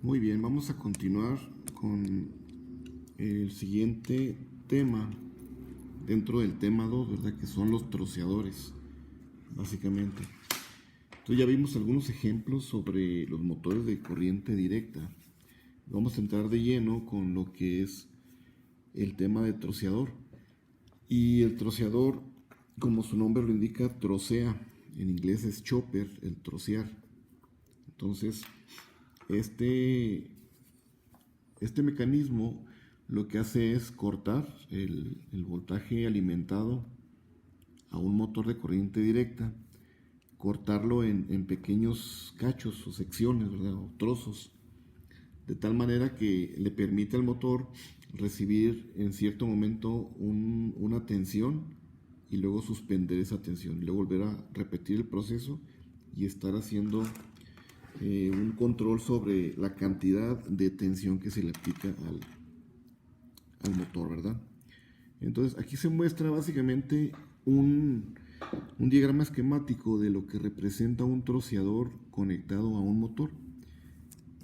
Muy bien, vamos a continuar con el siguiente tema dentro del tema 2, ¿verdad? Que son los troceadores, básicamente. Entonces ya vimos algunos ejemplos sobre los motores de corriente directa. Vamos a entrar de lleno con lo que es el tema de troceador. Y el troceador, como su nombre lo indica, trocea. En inglés es chopper, el trocear. Entonces, este mecanismo lo que hace es cortar el voltaje alimentado a un motor de corriente directa, cortarlo en pequeños cachos o secciones, ¿verdad? O trozos, de tal manera que le permite al motor recibir en cierto momento una tensión y luego suspender esa tensión, y luego volver a repetir el proceso y estar haciendo un control sobre la cantidad de tensión que se le aplica al motor, ¿verdad? Entonces aquí se muestra básicamente un diagrama esquemático de lo que representa un troceador conectado a un motor.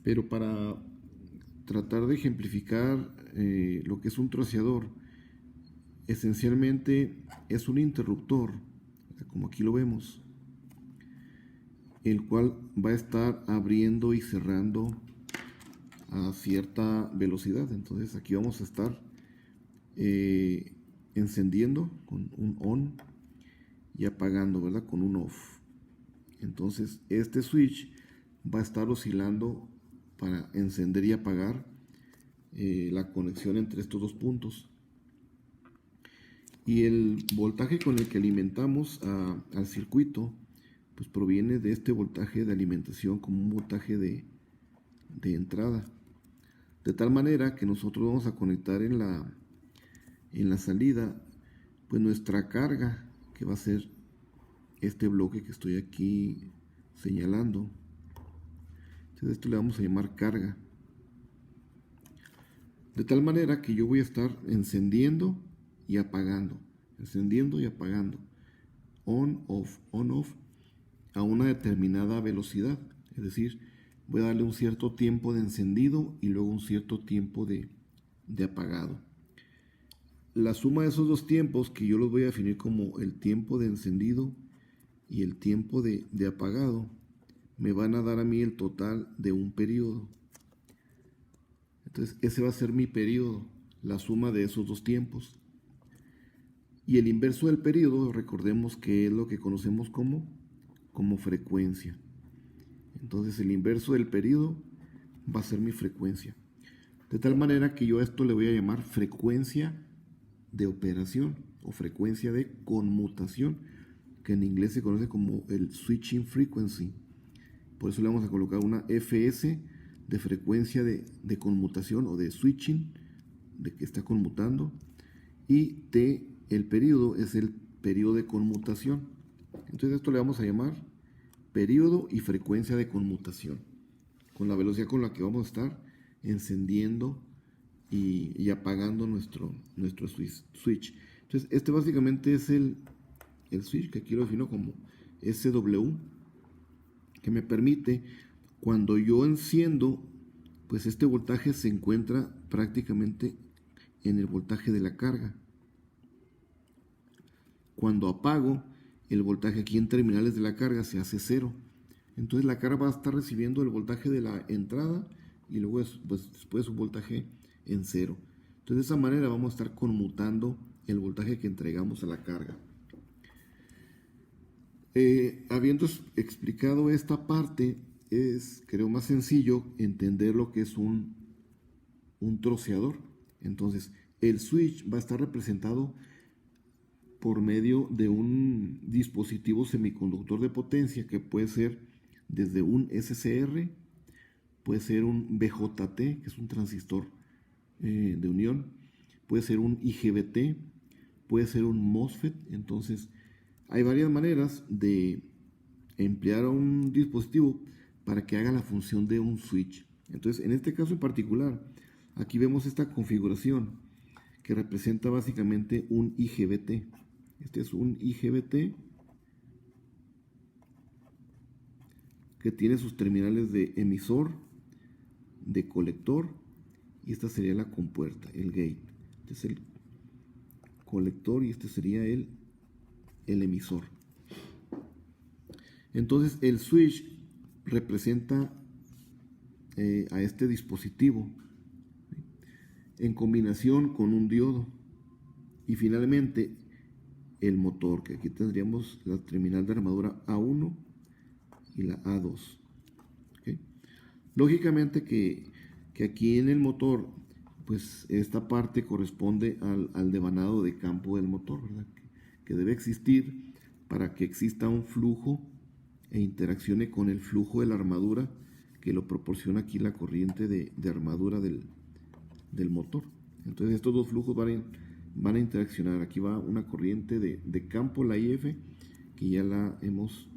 Pero para tratar de ejemplificar lo que es un troceador, esencialmente es un interruptor, como aquí lo vemos, el cual va a estar abriendo y cerrando a cierta velocidad. Entonces aquí vamos a estar encendiendo con un on y apagando, ¿verdad? Con un off. Entonces este switch va a estar oscilando para encender y apagar la conexión entre estos dos puntos. Y el voltaje con el que alimentamos al circuito pues proviene de este voltaje de alimentación como un voltaje de entrada. De tal manera que nosotros vamos a conectar en la salida pues nuestra carga, que va a ser este bloque que estoy aquí señalando. Entonces esto le vamos a llamar carga. De tal manera que yo voy a estar encendiendo y apagando, on, off, a una determinada velocidad. Es decir, voy a darle un cierto tiempo de encendido y luego un cierto tiempo de apagado. La suma de esos dos tiempos, que yo los voy a definir como el tiempo de encendido y el tiempo de apagado, me van a dar a mí el total de un periodo. Entonces ese va a ser mi periodo, la suma de esos dos tiempos. Y el inverso del periodo, recordemos que es lo que conocemos como frecuencia. Entonces el inverso del periodo va a ser mi frecuencia. De tal manera que yo a esto le voy a llamar frecuencia de operación o frecuencia de conmutación, que en inglés se conoce como el switching frequency. Por eso le vamos a colocar una Fs de frecuencia de conmutación o de switching, de que está conmutando, y T, el periodo, es el periodo de conmutación. Entonces esto le vamos a llamar periodo y frecuencia de conmutación, con la velocidad con la que vamos a estar encendiendo y apagando nuestro switch. Entonces este básicamente es el switch, que aquí lo defino como SW, que me permite, cuando yo enciendo, pues este voltaje se encuentra prácticamente en el voltaje de la carga. Cuando apago, el voltaje aquí en terminales de la carga se hace cero. Entonces la carga va a estar recibiendo el voltaje de la entrada y luego después un voltaje en cero. Entonces de esa manera vamos a estar conmutando el voltaje que entregamos a la carga. Habiendo explicado esta parte, es creo más sencillo entender lo que es un troceador. Entonces el switch va a estar representado por medio de un dispositivo semiconductor de potencia, que puede ser desde un SCR, puede ser un BJT, que es un transistor de unión, puede ser un IGBT, puede ser un MOSFET. Entonces hay varias maneras de emplear un dispositivo para que haga la función de un switch. Entonces en este caso en particular, aquí vemos esta configuración que representa básicamente un IGBT. Este es un IGBT que tiene sus terminales de emisor de colector y esta sería la compuerta, el gate. Este es el colector y este sería el emisor. Entonces el switch representa a este dispositivo en combinación con un diodo. Y finalmente el motor, que aquí tendríamos la terminal de armadura A1 y la A2. ¿Okay? Lógicamente que aquí en el motor, pues esta parte corresponde al devanado de campo del motor, ¿verdad? Que debe existir para que exista un flujo e interaccione con el flujo de la armadura que lo proporciona aquí la corriente de armadura del motor. Entonces estos dos flujos van a interaccionar. Aquí va una corriente de campo, la IF, que ya la hemos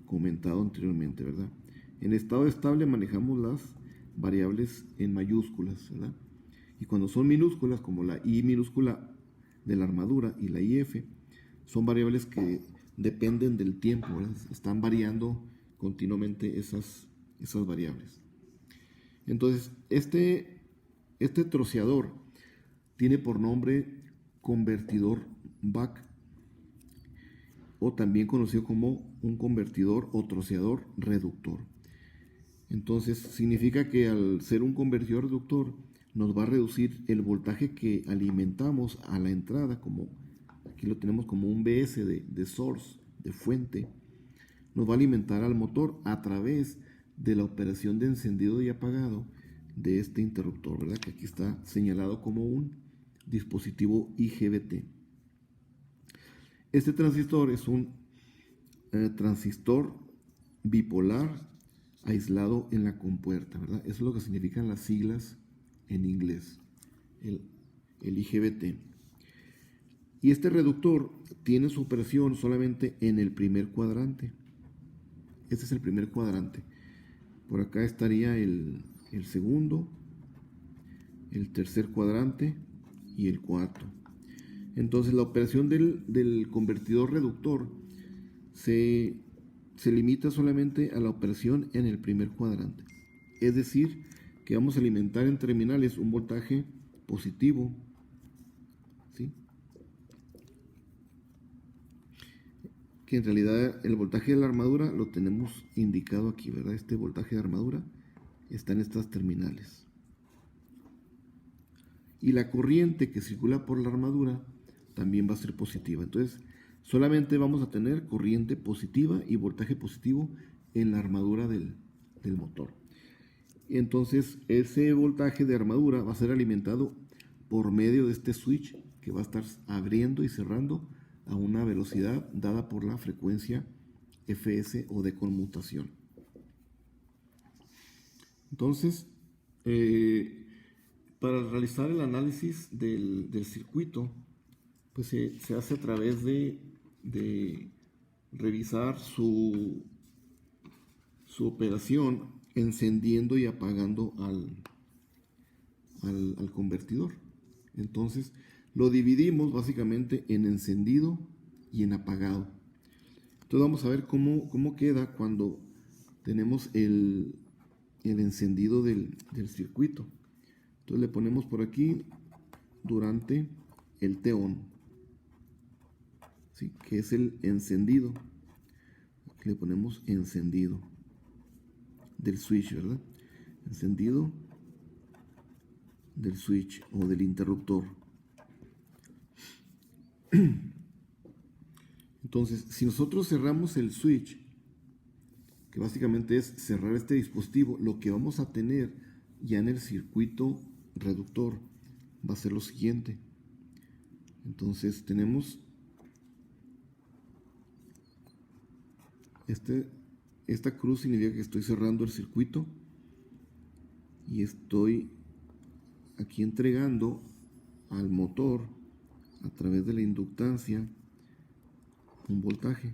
comentado anteriormente, ¿verdad? En estado estable manejamos las variables en mayúsculas, ¿verdad? Y cuando son minúsculas, como la I minúscula de la armadura y la IF, son variables que dependen del tiempo, ¿verdad? Están variando continuamente esas variables. Entonces, este troceador tiene por nombre convertidor Buck, o también conocido como un convertidor o troceador reductor. Entonces significa que al ser un convertidor reductor nos va a reducir el voltaje que alimentamos a la entrada, como aquí lo tenemos como un BS de source, de fuente, nos va a alimentar al motor a través de la operación de encendido y apagado de este interruptor, ¿verdad? Que aquí está señalado como un dispositivo IGBT. Este transistor es un transistor bipolar aislado en la compuerta, ¿verdad? Eso es lo que significan las siglas en inglés, el IGBT. Y este reductor tiene su operación solamente en el primer cuadrante. Este es el primer cuadrante. Por acá estaría el segundo, el tercer cuadrante y el cuarto. Entonces la operación del convertidor reductor se limita solamente a la operación en el primer cuadrante. Es decir, que vamos a alimentar en terminales un voltaje positivo, ¿sí? Que en realidad el voltaje de la armadura lo tenemos indicado aquí, ¿verdad? Este voltaje de armadura está en estas terminales. Y la corriente que circula por la armadura también va a ser positiva. Entonces, solamente vamos a tener corriente positiva y voltaje positivo en la armadura del motor. Entonces, ese voltaje de armadura va a ser alimentado por medio de este switch que va a estar abriendo y cerrando a una velocidad dada por la frecuencia Fs o de conmutación. Entonces, para realizar el análisis del circuito, pues se hace a través de revisar su operación encendiendo y apagando al convertidor. Entonces lo dividimos básicamente en encendido y en apagado. Entonces vamos a ver cómo queda cuando tenemos el encendido del circuito. Entonces le ponemos por aquí durante el T-on, ¿sí? Que es el encendido. Aquí le ponemos encendido del switch, ¿verdad? Encendido del switch o del interruptor. Entonces, si nosotros cerramos el switch, que básicamente es cerrar este dispositivo, lo que vamos a tener ya en el circuito reductor va a ser lo siguiente. Entonces tenemos esta cruz significa que estoy cerrando el circuito y estoy aquí entregando al motor a través de la inductancia un voltaje.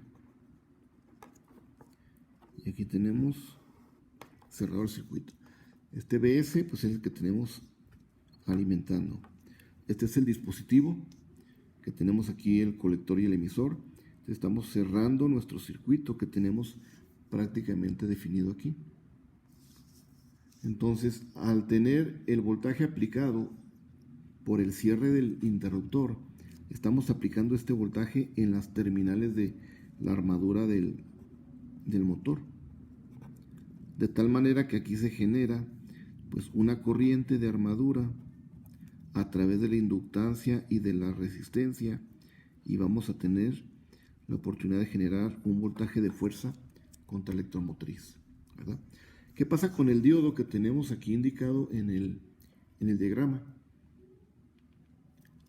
Y aquí tenemos cerrado el circuito. Este BS pues es el que tenemos alimentando. Este es el dispositivo que tenemos aquí, el colector y el emisor. Entonces estamos cerrando nuestro circuito que tenemos prácticamente definido aquí. Entonces, al tener el voltaje aplicado por el cierre del interruptor, estamos aplicando este voltaje en las terminales de la armadura del motor. De tal manera que aquí se genera pues una corriente de armadura a través de la inductancia y de la resistencia, y vamos a tener la oportunidad de generar un voltaje de fuerza contra electromotriz, ¿verdad? ¿Qué pasa con el diodo que tenemos aquí indicado en el diagrama?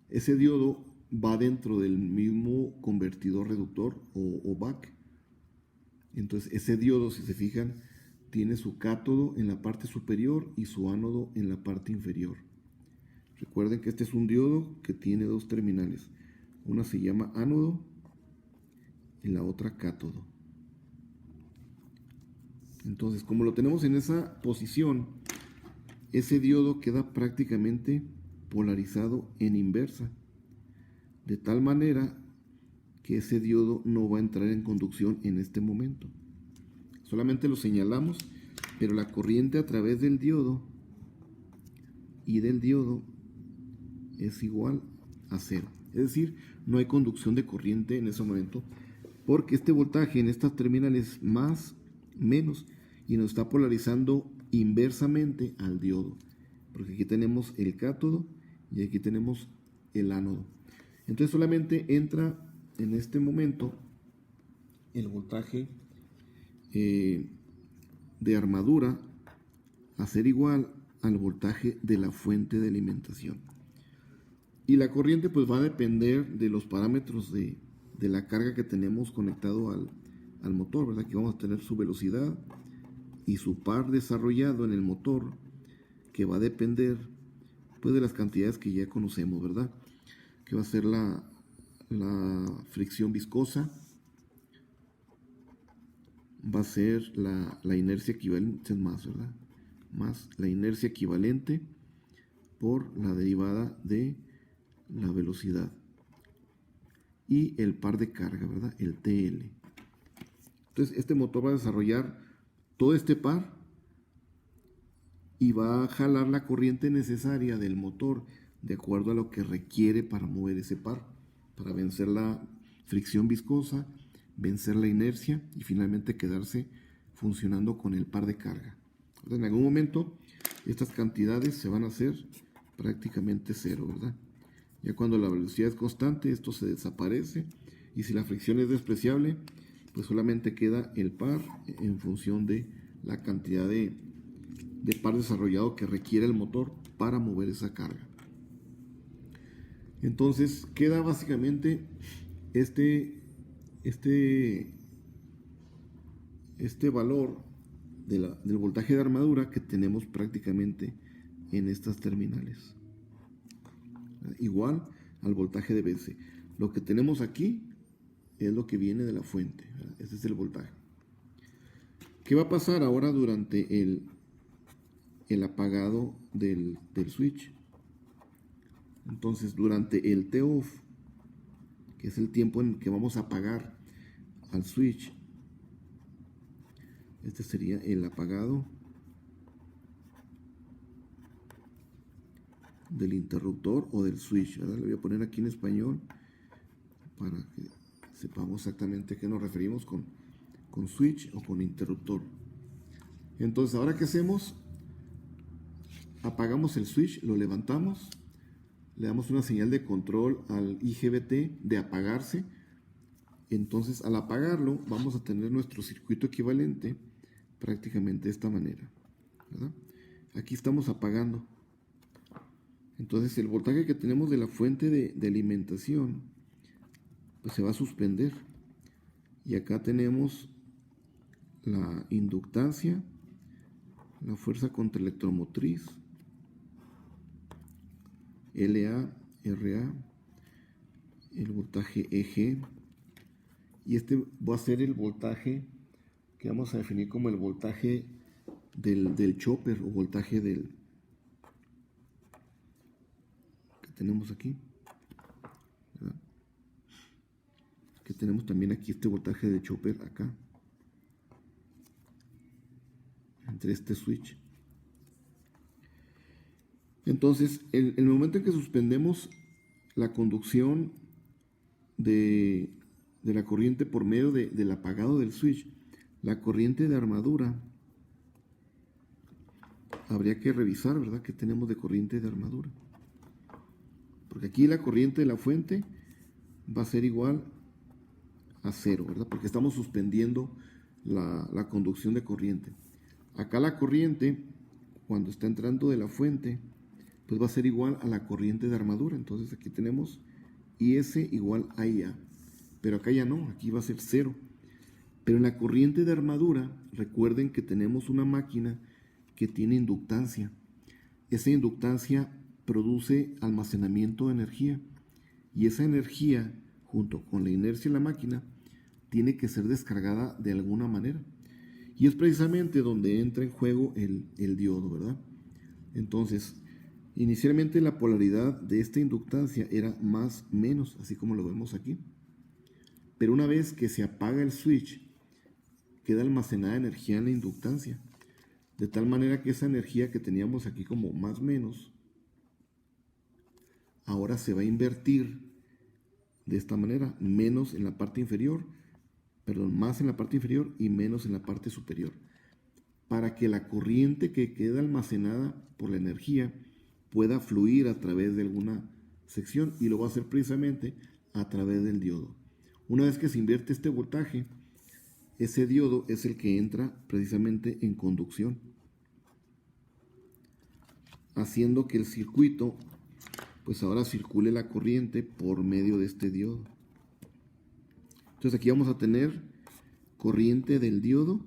Ese diodo va dentro del mismo convertidor reductor o back. Entonces ese diodo, si se fijan, tiene su cátodo en la parte superior y su ánodo en la parte inferior. Recuerden que este es un diodo que tiene dos terminales. Una se llama ánodo y la otra cátodo. Entonces, como lo tenemos en esa posición, ese diodo queda prácticamente polarizado en inversa, de tal manera que ese diodo no va a entrar en conducción en este momento. Solamente lo señalamos, pero la corriente a través del diodo y del diodo es igual a cero. Es decir, no hay conducción de corriente en ese momento, porque este voltaje en estas terminales más, menos, y nos está polarizando inversamente al diodo, porque aquí tenemos el cátodo y aquí tenemos el ánodo. Entonces solamente entra en este momento el voltaje de armadura a ser igual al voltaje de la fuente de alimentación. Y la corriente pues va a depender de los parámetros de la carga que tenemos conectado al motor, ¿verdad? Que vamos a tener su velocidad y su par desarrollado en el motor, que va a depender pues de las cantidades que ya conocemos, ¿verdad? Que va a ser la fricción viscosa, va a ser la inercia equivalente, ¿verdad? Más la inercia equivalente por la derivada de la velocidad y el par de carga, ¿verdad? El TL. Entonces este motor va a desarrollar todo este par y va a jalar la corriente necesaria del motor de acuerdo a lo que requiere para mover ese par, para vencer la fricción viscosa, vencer la inercia y finalmente quedarse funcionando con el par de carga. En algún momento estas cantidades se van a hacer prácticamente cero, ¿verdad? Ya cuando la velocidad es constante, esto se desaparece, y si la fricción es despreciable, pues solamente queda el par en función de la cantidad de par desarrollado que requiere el motor para mover esa carga. Entonces queda básicamente este valor del voltaje de armadura que tenemos prácticamente en estas terminales, igual al voltaje de BC. Lo que tenemos aquí es lo que viene de la fuente, ¿verdad? Ese es el voltaje. ¿Qué va a pasar ahora durante el apagado del switch? Entonces, durante el T-off, que es el tiempo en que vamos a apagar al switch, este sería el apagado del interruptor o del switch, ¿verdad? Le voy a poner aquí en español para que sepamos exactamente a qué nos referimos con switch o con interruptor. Entonces, ¿ahora qué hacemos? Apagamos el switch, lo levantamos, le damos una señal de control al IGBT de apagarse. Entonces, al apagarlo, vamos a tener nuestro circuito equivalente prácticamente de esta manera, ¿verdad? Aquí estamos apagando. Entonces, el voltaje que tenemos de la fuente de alimentación pues se va a suspender. Y acá tenemos la inductancia, la fuerza contra electromotriz, LA, RA, el voltaje EG, y este va a ser el voltaje que vamos a definir como el voltaje del chopper o voltaje que tenemos aquí, ¿verdad? Que tenemos también aquí este voltaje de chopper acá, entre este switch. Entonces, el momento en que suspendemos la conducción de la corriente por medio del apagado del switch, la corriente de armadura, habría que revisar, ¿verdad?, qué tenemos de corriente de armadura. Porque aquí la corriente de la fuente va a ser igual a 0, ¿verdad? Porque estamos suspendiendo la conducción de corriente. Acá la corriente, cuando está entrando de la fuente, pues va a ser igual a la corriente de armadura. Entonces aquí tenemos IS igual a IA. Pero acá ya no, aquí va a ser 0. Pero en la corriente de armadura, recuerden que tenemos una máquina que tiene inductancia. Esa inductancia produce almacenamiento de energía. Y esa energía, junto con la inercia de la máquina, tiene que ser descargada de alguna manera. Y es precisamente donde entra en juego el diodo, ¿verdad? Entonces, inicialmente la polaridad de esta inductancia era más menos, así como lo vemos aquí. Pero una vez que se apaga el switch, queda almacenada energía en la inductancia. De tal manera que esa energía que teníamos aquí como más menos, ahora se va a invertir de esta manera, menos en la parte inferior, más en la parte inferior y menos en la parte superior, para que la corriente que queda almacenada por la energía pueda fluir a través de alguna sección, y lo va a hacer precisamente a través del diodo. Una vez que se invierte este voltaje, ese diodo es el que entra precisamente en conducción, haciendo que el circuito pues ahora circule la corriente por medio de este diodo. Entonces aquí vamos a tener corriente del diodo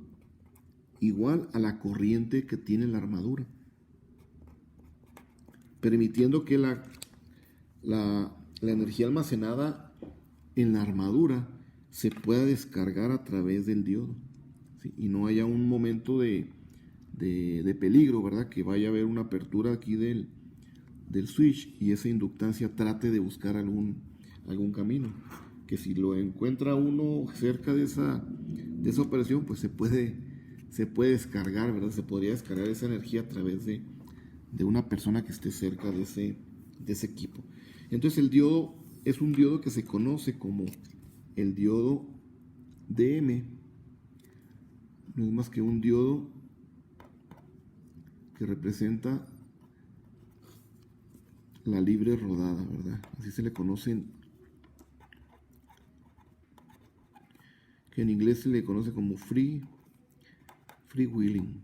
igual a la corriente que tiene la armadura, permitiendo que la energía almacenada en la armadura se pueda descargar a través del diodo, ¿sí? Y no haya un momento de peligro, ¿verdad? Que vaya a haber una apertura aquí del switch y esa inductancia trate de buscar algún camino. Que si lo encuentra uno cerca de esa operación, pues se puede descargar, ¿verdad? Se podría descargar esa energía a través de una persona que esté cerca de ese equipo. Entonces el diodo es un diodo que se conoce como el diodo DM. No es más que un diodo que representa la libre rodada, ¿verdad? Así se le conocen, que en inglés se le conoce como free wheeling.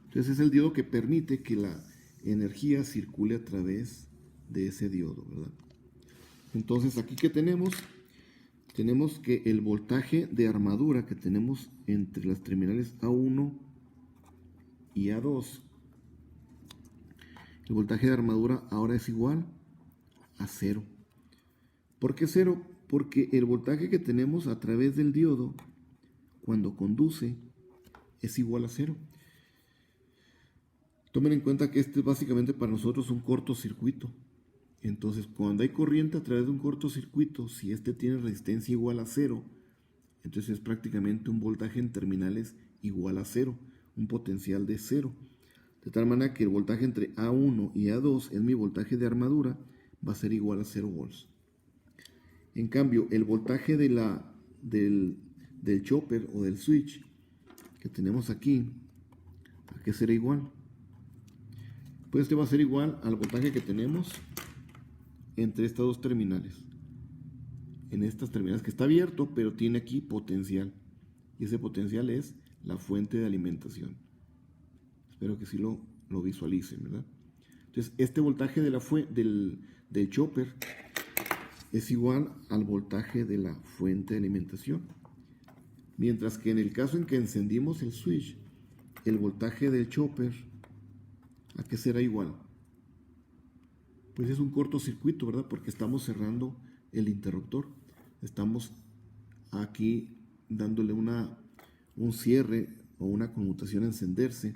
Entonces es el diodo que permite que la energía circule a través de ese diodo, ¿verdad? Entonces aquí que tenemos que el voltaje de armadura que tenemos entre las terminales A1 y A2, el voltaje de armadura ahora es igual a 0. ¿Por qué 0? Porque el voltaje que tenemos a través del diodo cuando conduce es igual a 0. Tomen en cuenta que este es básicamente para nosotros un cortocircuito. Entonces, cuando hay corriente a través de un cortocircuito, si este tiene resistencia igual a 0, entonces es prácticamente un voltaje en terminales igual a 0, un potencial de 0. De tal manera que el voltaje entre A1 y A2 es mi voltaje de armadura, va a ser igual a 0 volts. En cambio, el voltaje del chopper o del switch que tenemos aquí, ¿a qué será igual? Pues este va a ser igual al voltaje que tenemos entre estas dos terminales. En estas terminales que está abierto, pero tiene aquí potencial. Y ese potencial es la fuente de alimentación. Espero que sí lo visualicen, ¿verdad? Entonces, este voltaje del chopper es igual al voltaje de la fuente de alimentación. Mientras que en el caso en que encendimos el switch, el voltaje del chopper, ¿a qué será igual? Pues es un cortocircuito, ¿verdad? Porque estamos cerrando el interruptor. Estamos aquí dándole un cierre o una conmutación a encenderse.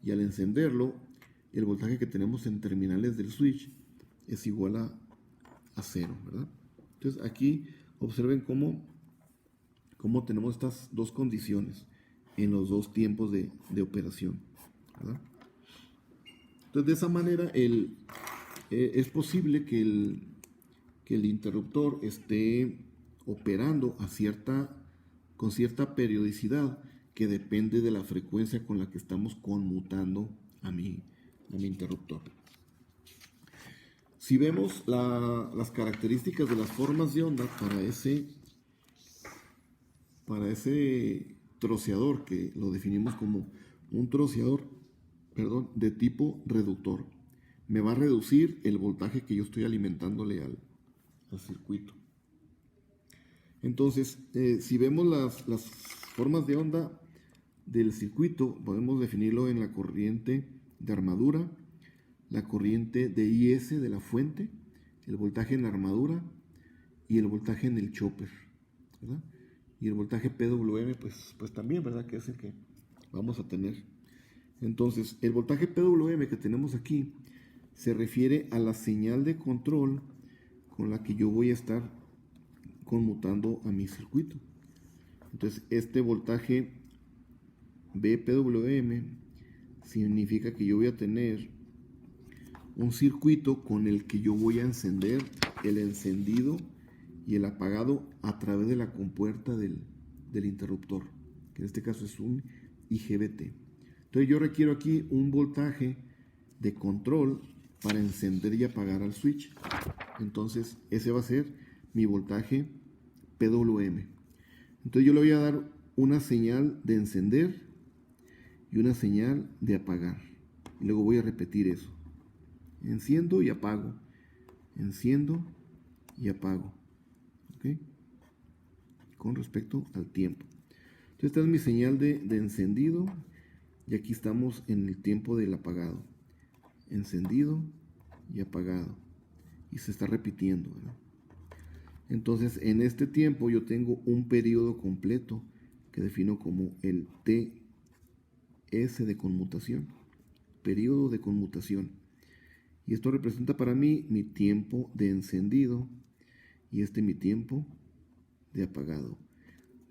Y al encenderlo, el voltaje que tenemos en terminales del switch es igual a 0, ¿verdad? Entonces aquí observen cómo tenemos estas dos condiciones en los dos tiempos de operación, ¿verdad? Entonces, de esa manera, es posible que el interruptor esté operando con cierta periodicidad que depende de la frecuencia con la que estamos conmutando a mi interruptor. Si vemos las características de las formas de onda para ese troceador, que lo definimos como un troceador, de tipo reductor, me va a reducir el voltaje que yo estoy alimentándole al circuito. Entonces, si vemos las formas de onda del circuito, podemos definirlo en la corriente de armadura, la corriente de IS de la fuente, el voltaje en la armadura y el voltaje en el chopper, ¿verdad? Y el voltaje PWM, pues también, ¿verdad? Que es el que vamos a tener. Entonces, el voltaje PWM que tenemos aquí se refiere a la señal de control con la que yo voy a estar conmutando a mi circuito. Entonces, este voltaje BPWM significa que yo voy a tener un circuito con el que yo voy a encender el encendido y el apagado a través de la compuerta del interruptor, que en este caso es un IGBT. Entonces yo requiero aquí un voltaje de control para encender y apagar al switch. Entonces ese va a ser mi voltaje PWM. Entonces yo le voy a dar una señal de encender y una señal de apagar. Y luego voy a repetir eso. Enciendo y apago. Enciendo y apago. ¿Ok? Con respecto al tiempo. Entonces esta es mi señal de encendido. Y aquí estamos en el tiempo del apagado. Encendido y apagado. Y se está repitiendo, ¿verdad? Entonces en este tiempo yo tengo un periodo completo que defino como el TS de conmutación. Periodo de conmutación. Y esto representa para mí mi tiempo de encendido y mi tiempo de apagado.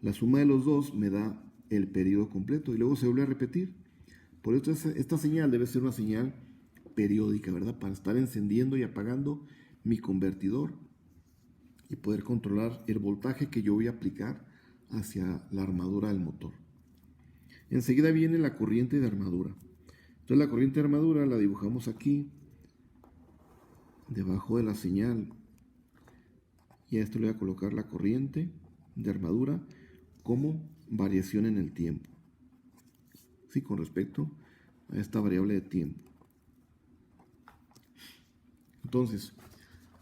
La suma de los dos me da el periodo completo y luego se vuelve a repetir. Por eso esta señal debe ser una señal periódica, ¿verdad? Para estar encendiendo y apagando mi convertidor y poder controlar el voltaje que yo voy a aplicar hacia la armadura del motor. Enseguida viene la corriente de armadura. Entonces la corriente de armadura la dibujamos aquí, debajo de la señal. Y a esto le voy a colocar la corriente de armadura como variación en el tiempo. Sí, con respecto a esta variable de tiempo. Entonces,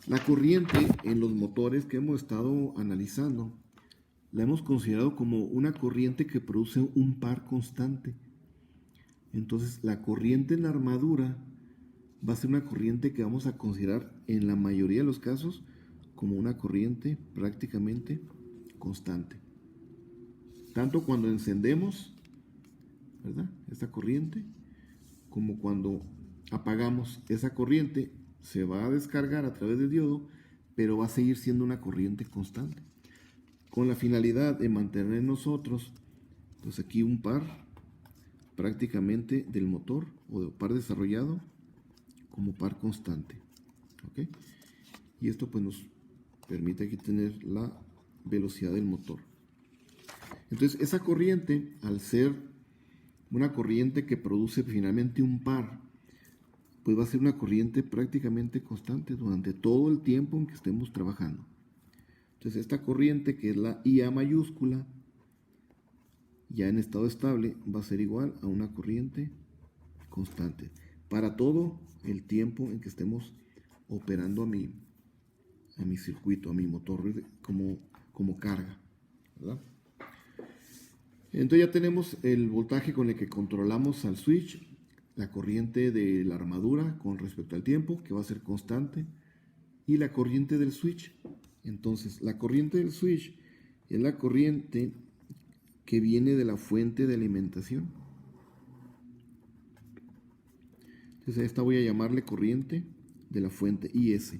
la corriente en los motores que hemos estado analizando, la hemos considerado como una corriente que produce un par constante. Entonces, la corriente en la armadura va a ser una corriente que vamos a considerar en la mayoría de los casos como una corriente prácticamente constante. Tanto cuando encendemos, ¿verdad?, esta corriente, como cuando apagamos esa corriente, se va a descargar a través del diodo, pero va a seguir siendo una corriente constante, con la finalidad de mantener nosotros, pues aquí un par prácticamente del motor, o de par desarrollado como par constante. ¿Ok? Y esto pues nos permite aquí tener la velocidad del motor. Entonces esa corriente, al ser una corriente que produce finalmente un par, pues va a ser una corriente prácticamente constante durante todo el tiempo en que estemos trabajando. Entonces esta corriente, que es la IA mayúscula, ya en estado estable, va a ser igual a una corriente constante para todo el tiempo en que estemos operando a mi circuito, a mi motor como carga, ¿verdad? Entonces ya tenemos el voltaje con el que controlamos al switch, la corriente de la armadura con respecto al tiempo, que va a ser constante, y la corriente del switch. Entonces, la corriente del switch es la corriente que viene de la fuente de alimentación. Entonces, a esta voy a llamarle corriente de la fuente IS,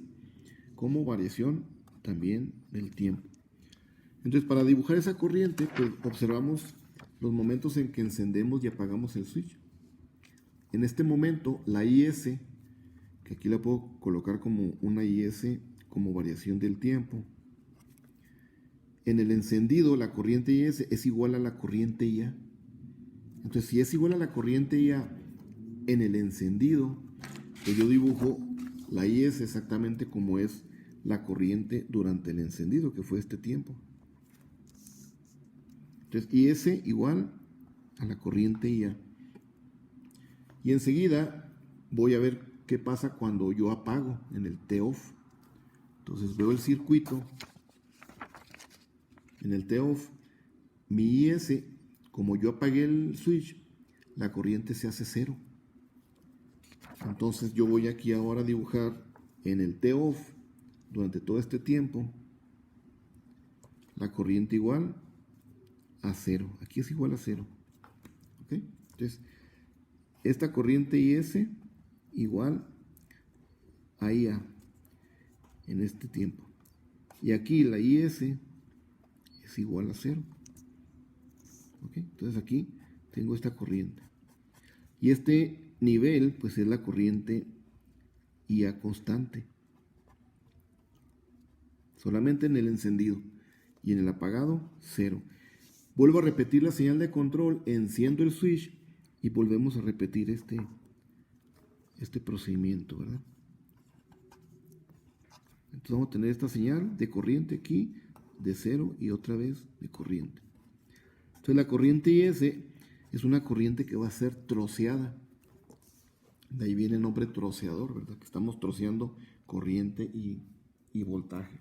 como variación también del tiempo. Entonces, para dibujar esa corriente, pues observamos los momentos en que encendemos y apagamos el switch. En este momento, la IS, que aquí la puedo colocar como una IS como variación del tiempo. En el encendido, la corriente IS es igual a la corriente IA. Entonces, si es igual a la corriente IA en el encendido, pues yo dibujo la IS exactamente como es la corriente durante el encendido, que fue este tiempo. Entonces, IS igual a la corriente IA. Y enseguida voy a ver qué pasa cuando yo apago en el T-off. Entonces veo el circuito. En el T-off, mi IS, como yo apagué el switch, la corriente se hace cero. Entonces yo voy aquí ahora a dibujar en el T-off, durante todo este tiempo, la corriente igual a cero. Aquí es igual a cero. ¿Ok? Entonces, esta corriente IS igual a IA en este tiempo. Y aquí la IS es igual a cero. ¿Ok? Entonces aquí tengo esta corriente. Y este nivel, pues es la corriente IA constante. Solamente en el encendido. Y en el apagado, cero. Vuelvo a repetir la señal de control, enciendo el switch y volvemos a repetir este procedimiento, ¿verdad? Entonces vamos a tener esta señal de corriente aquí, de cero y otra vez de corriente. Entonces la corriente IS es una corriente que va a ser troceada. De ahí viene el nombre troceador, ¿verdad? Que estamos troceando corriente y voltaje.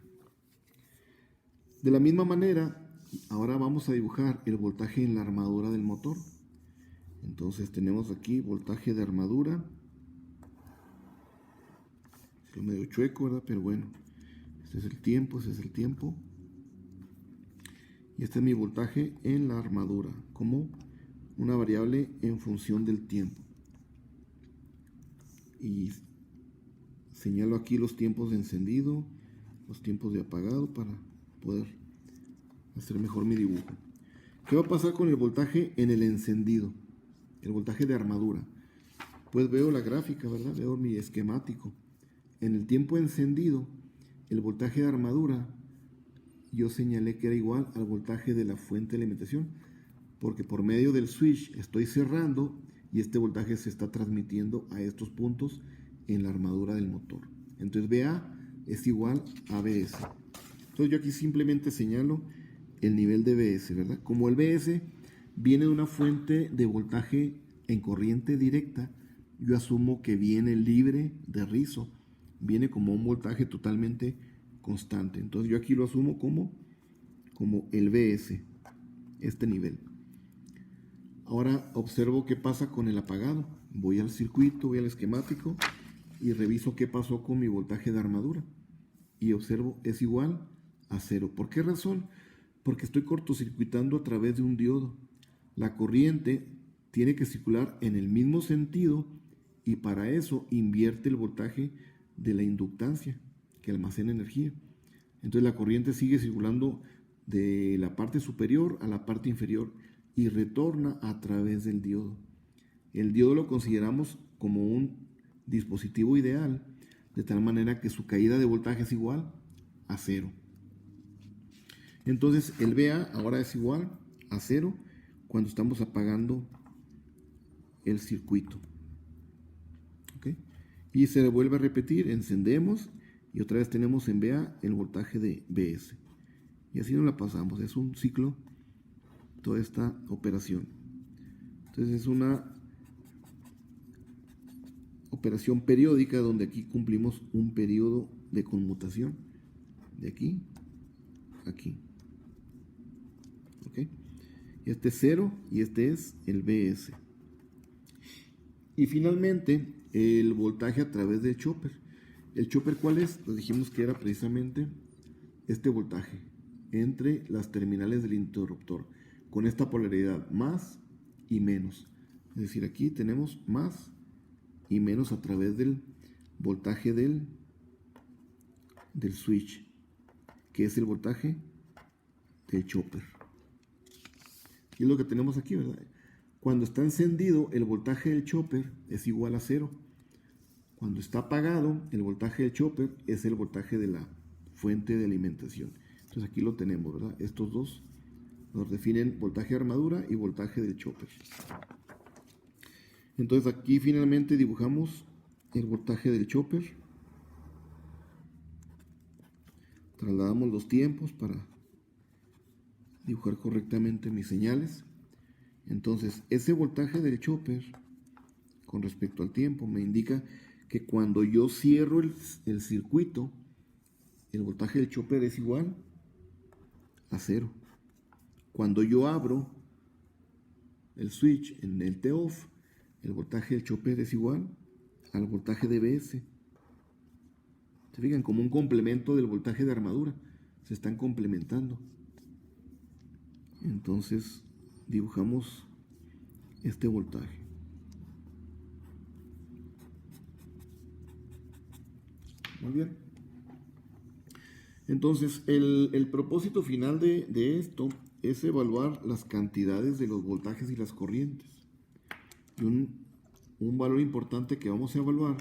De la misma manera, ahora vamos a dibujar el voltaje en la armadura del motor. Entonces tenemos aquí voltaje de armadura. Es medio chueco, ¿verdad? Pero bueno, este es el tiempo, ese es el tiempo. Y este es mi voltaje en la armadura, como una variable en función del tiempo. Y señalo aquí los tiempos de encendido, los tiempos de apagado para poder hacer mejor mi dibujo. ¿Qué va a pasar con el voltaje en el encendido? El voltaje de armadura. Pues veo la gráfica, ¿verdad? Veo mi esquemático. En el tiempo encendido, el voltaje de armadura, yo señalé que era igual al voltaje de la fuente de alimentación, porque por medio del switch estoy cerrando y este voltaje se está transmitiendo a estos puntos en la armadura del motor. Entonces BA es igual a BS. Entonces yo aquí simplemente señalo el nivel de BS, ¿verdad? Como el BS viene de una fuente de voltaje en corriente directa, yo asumo que viene libre de rizo, viene como un voltaje totalmente constante. Entonces yo aquí lo asumo como el BS, este nivel. Ahora observo qué pasa con el apagado. Voy al circuito, voy al esquemático y reviso qué pasó con mi voltaje de armadura. Y observo es igual a cero. ¿Por qué razón? Porque estoy cortocircuitando a través de un diodo. La corriente tiene que circular en el mismo sentido y para eso invierte el voltaje de la inductancia que almacena energía. Entonces la corriente sigue circulando de la parte superior a la parte inferior y retorna a través del diodo. El diodo lo consideramos como un dispositivo ideal, de tal manera que su caída de voltaje es igual a cero. Entonces el BA ahora es igual a cero cuando estamos apagando el circuito. ¿Okay? Y se vuelve a repetir, encendemos y otra vez tenemos en BA el voltaje de BS. Y así nos la pasamos, es un ciclo toda esta operación. Entonces es una operación periódica donde aquí cumplimos un periodo de conmutación de aquí a aquí. ¿Ok? Y este es 0 y este es el BS. Y finalmente el voltaje a través del chopper. ¿El chopper cuál es? Pues dijimos que era precisamente este voltaje entre las terminales del interruptor con esta polaridad más y menos. Es decir, aquí tenemos más y menos a través del voltaje del switch, que es el voltaje del chopper. Y es lo que tenemos aquí, ¿verdad? Cuando está encendido, el voltaje del chopper es igual a 0. Cuando está apagado, el voltaje del chopper es el voltaje de la fuente de alimentación. Entonces aquí lo tenemos, ¿verdad? Estos dos nos definen voltaje de armadura y voltaje del chopper. Entonces aquí finalmente dibujamos el voltaje del chopper. Trasladamos los tiempos para dibujar correctamente mis señales. Entonces ese voltaje del chopper con respecto al tiempo me indica que cuando yo cierro el circuito, el voltaje del chopper es igual a 0. Cuando yo abro el switch en el T-off, el voltaje del chopper es igual al voltaje de BS. Se fijan, como un complemento del voltaje de armadura. Se están complementando. Entonces dibujamos este voltaje. Muy bien. Entonces el propósito final de esto es evaluar las cantidades de los voltajes y las corrientes. Y un valor importante que vamos a evaluar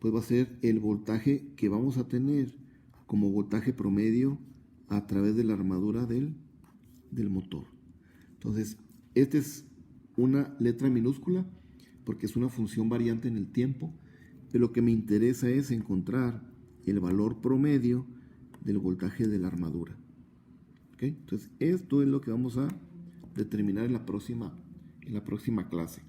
pues va a ser el voltaje que vamos a tener como voltaje promedio a través de la armadura del motor. Entonces, esta es una letra minúscula porque es una función variante en el tiempo, pero lo que me interesa es encontrar el valor promedio del voltaje de la armadura. ¿Okay? Entonces, esto es lo que vamos a determinar en la próxima clase.